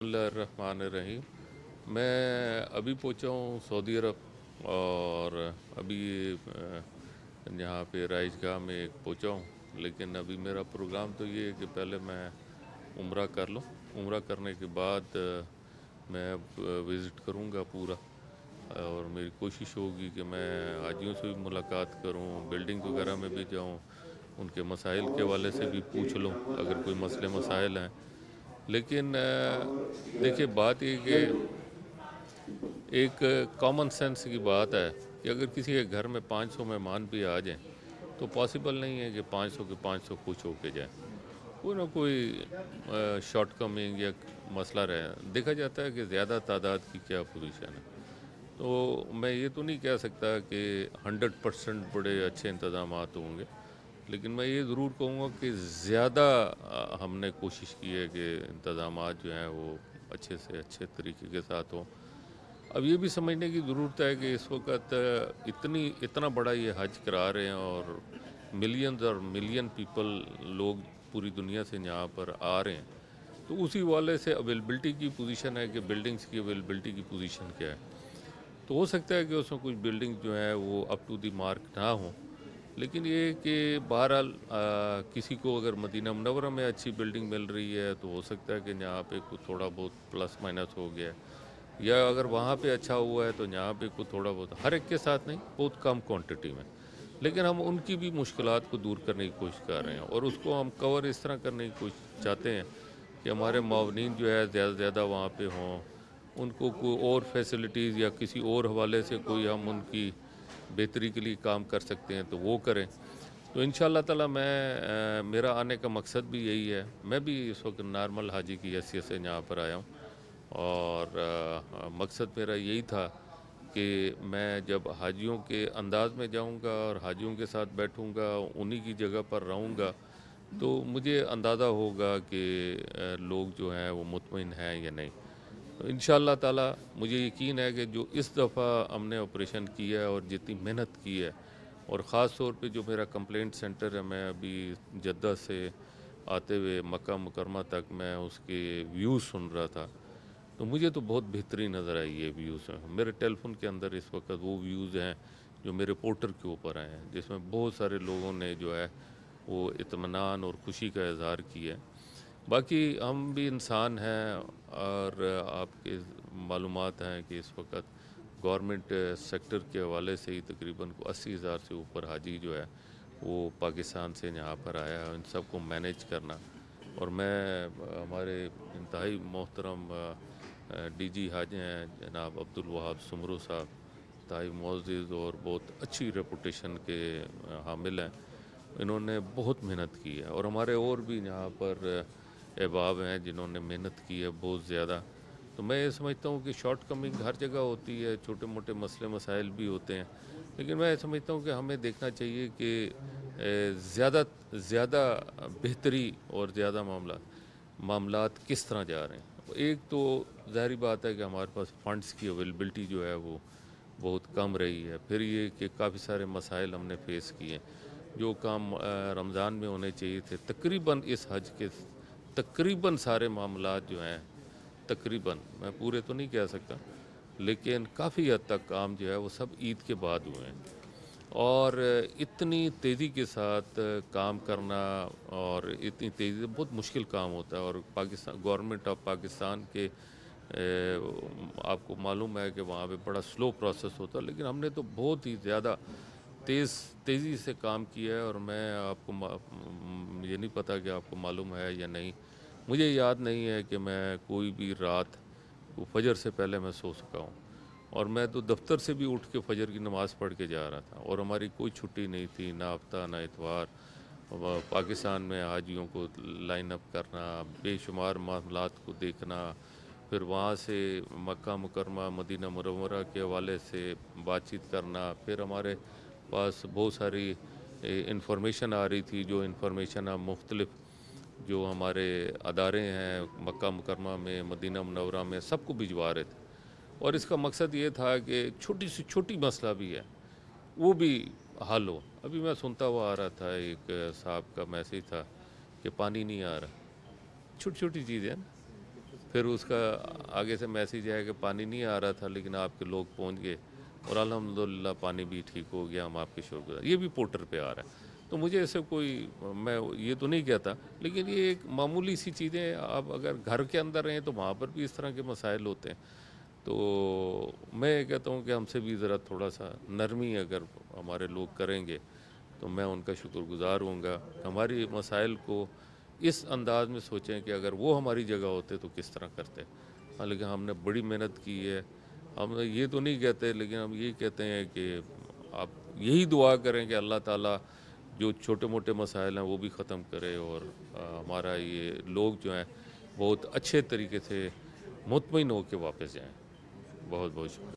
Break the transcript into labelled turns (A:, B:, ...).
A: रहीम। मैं अभी पहुंचा हूँ सऊदी अरब और अभी यहाँ पे राइजगाह में एक पहुंचा हूँ। लेकिन अभी मेरा प्रोग्राम तो ये है कि पहले मैं उम्रा कर लूँ। उम्रा करने के बाद मैं विज़िट करूँगा पूरा, और मेरी कोशिश होगी कि मैं हाजियों से भी मुलाकात करूँ, बिल्डिंग वगैरह में भी जाऊँ, उनके मसाइल के हवाले से भी पूछ लूँ अगर कोई मसले मसाइल हैं। लेकिन देखिए, बात ये कि एक कॉमन सेंस की बात है कि अगर किसी के घर में 500 मेहमान भी आ जाएं तो पॉसिबल नहीं है कि 500 के 500 खुश होके जाएं। कोई ना कोई शॉर्ट कमिंग या मसला रहे। देखा जाता है कि ज़्यादा तादाद की क्या पोजीशन है। तो मैं ये तो नहीं कह सकता कि 100% बड़े अच्छे इंतज़ाम होंगे, लेकिन मैं ये ज़रूर कहूँगा कि ज़्यादा हमने कोशिश की है कि इंतज़ाम जो हैं वो अच्छे से अच्छे तरीके के साथ हों। अब ये भी समझने की ज़रूरत है कि इस वक्त इतना बड़ा ये हज करा रहे हैं और मिलियंस और मिलियन पीपल लोग पूरी दुनिया से यहाँ पर आ रहे हैं। तो उसी वाले से अवेलेबिलिटी की पोजीशन है कि बिल्डिंग्स की अवेलेबिलिटी की पोजीशन क्या है। तो हो सकता है कि उसमें कुछ बिल्डिंग जो है वो अप टू दी मार्क ना हो, लेकिन ये कि बहरहाल किसी को अगर मदीना मुनव्वरा में अच्छी बिल्डिंग मिल रही है तो हो सकता है कि यहाँ पे कुछ थोड़ा बहुत प्लस माइनस हो गया है, या अगर वहाँ पे अच्छा हुआ है तो यहाँ पे कुछ थोड़ा बहुत, हर एक के साथ नहीं, बहुत कम क्वांटिटी में। लेकिन हम उनकी भी मुश्किलात को दूर करने की कोशिश कर रहे हैं और उसको हम कवर इस तरह करने की कोशिश चाहते हैं कि हमारे मावनीन जो है ज़्यादा से ज़्यादा वहाँ पे हों, उनको कोई और फैसिलिटीज़ या किसी और हवाले से कोई हम उनकी बेहतरी के लिए काम कर सकते हैं तो वो करें। तो इंशाअल्लाह ताला मेरा आने का मकसद भी यही है। मैं भी इस वक्त नॉर्मल हाजी की हैसियत से यहाँ पर आया हूँ और मकसद मेरा यही था कि मैं जब हाजियों के अंदाज़ में जाऊंगा और हाजियों के साथ बैठूंगा, उन्हीं की जगह पर रहूंगा, तो मुझे अंदाज़ा होगा कि लोग जो हैं वो मुतमईन हैं या नहीं। तो इंशाअल्लाह ताला मुझे यकीन है कि जो इस दफ़ा हमने ऑपरेशन किया है और जितनी मेहनत की है, और ख़ास तौर पे जो मेरा कंप्लेंट सेंटर है, मैं अभी जद्दा से आते हुए मक्का मुकरमा तक मैं उसके व्यूज़ सुन रहा था, तो मुझे तो बहुत बेहतरीन नज़र आई ये व्यूज़ हैं। मेरे टेलीफोन के अंदर इस वक्त वो व्यूज़ हैं जो मेरे पोर्टर के ऊपर आए हैं, जिसमें बहुत सारे लोगों ने जो है वो इत्मीनान और खुशी का इज़हार किया है। बाकी हम भी इंसान हैं और आपके मालूमात हैं कि इस वक्त गवर्नमेंट सेक्टर के हवाले से ही तकरीबन को 80,000 से ऊपर हाजी जो है वो पाकिस्तान से यहाँ पर आया है। इन सब को मैनेज करना, और मैं हमारे इंतहाई मोहतरम डीजी हज हैं जनाब अब्दुल वहाब सुमरू साहब, इंतहाई मुअज़्ज़िज़ और बहुत अच्छी रेपुटेशन के हामिल हैं। इन्होंने बहुत मेहनत की है और हमारे और भी यहाँ पर अहबाब हैं जिन्होंने मेहनत की है बहुत ज़्यादा। तो मैं ये समझता हूँ कि शॉर्ट कमिंग हर जगह होती है, छोटे मोटे मसले मसाइल भी होते हैं, लेकिन मैं समझता हूँ कि हमें देखना चाहिए कि ज़्यादा ज़्यादा बेहतरी और ज़्यादा मामलात किस तरह जा रहे हैं। एक तो ज़ाहिर बात है कि हमारे पास फ़ंड्स की अवेलेबिलिटी जो है वो बहुत कम रही है। फिर ये कि काफ़ी सारे मसाइल हमने फ़ेस किए। जो काम रमज़ान में होने चाहिए थे, तकरीबन इस हज के तकरीबन सारे मामलात जो हैं, तकरीबन, मैं पूरे तो नहीं कह सकता, लेकिन काफ़ी हद तक काम जो है वो सब ईद के बाद हुए हैं। और इतनी तेज़ी के साथ काम करना और इतनी तेज़ी से बहुत मुश्किल काम होता है। और पाकिस्तान गवर्नमेंट ऑफ पाकिस्तान के आपको मालूम है कि वहाँ पे बड़ा स्लो प्रोसेस होता है, लेकिन हमने तो बहुत ही ज़्यादा तेज़ी से काम किया है। और मैं आपको मुझे नहीं पता कि आपको मालूम है या नहीं, मुझे याद नहीं है कि मैं कोई भी रात को फजर से पहले मैं सो सका हूँ। और मैं तो दफ्तर से भी उठ के फजर की नमाज़ पढ़ के जा रहा था और हमारी कोई छुट्टी नहीं थी, ना हफ्ता ना इतवार। पाकिस्तान में हाजियों को लाइन अप करना, बेशुमार मामलात को देखना, फिर वहाँ से मक्का मुकरमा मदीना मुनव्वरा के हवाले से बातचीत करना, फिर हमारे पास बहुत सारी इंफॉर्मेशन आ रही थी, जो इंफॉर्मेशन हम मुख्तलिफ़ जो हमारे अदारे हैं मक्का मुकरमा में मदीना मुनव्वरा में सबको भिजवा रहे थे। और इसका मकसद ये था कि छोटी सी छोटी मसला भी है वो भी हल हो। अभी मैं सुनता हुआ आ रहा था, एक साहब का मैसेज था कि पानी नहीं आ रहा। छोटी छोटी चीज़ें हैं ना। फिर उसका आगे से मैसेज आया कि पानी नहीं आ रहा था लेकिन आपके लोग पहुंच गए और अल्हम्दुलिल्लाह पानी भी ठीक हो गया, हम आपके शुक्रगुज़ार। ये भी पोर्टर पे आ रहा है। तो मुझे ऐसे कोई, मैं ये तो नहीं कहता, लेकिन ये एक मामूली सी चीज़ें, आप अगर घर के अंदर रहें तो वहाँ पर भी इस तरह के मसाइल होते हैं। तो मैं ये कहता हूँ कि हमसे भी ज़रा थोड़ा सा नरमी अगर हमारे लोग करेंगे तो मैं उनका शुक्रगुज़ार होऊंगा। हमारी मसाइल को इस अंदाज में सोचें कि अगर वो हमारी जगह होते तो किस तरह करते। हाँ, लेकिन हमने बड़ी मेहनत की है। हम ये तो नहीं कहते, लेकिन हम ये कहते हैं कि आप यही दुआ करें कि अल्लाह ताला जो छोटे मोटे मसाइल हैं वो भी ख़त्म करे और हमारा ये लोग जो हैं बहुत अच्छे तरीके से मुतमईन होकर वापस जाएँ। बहुत बहुत शुक्रिया।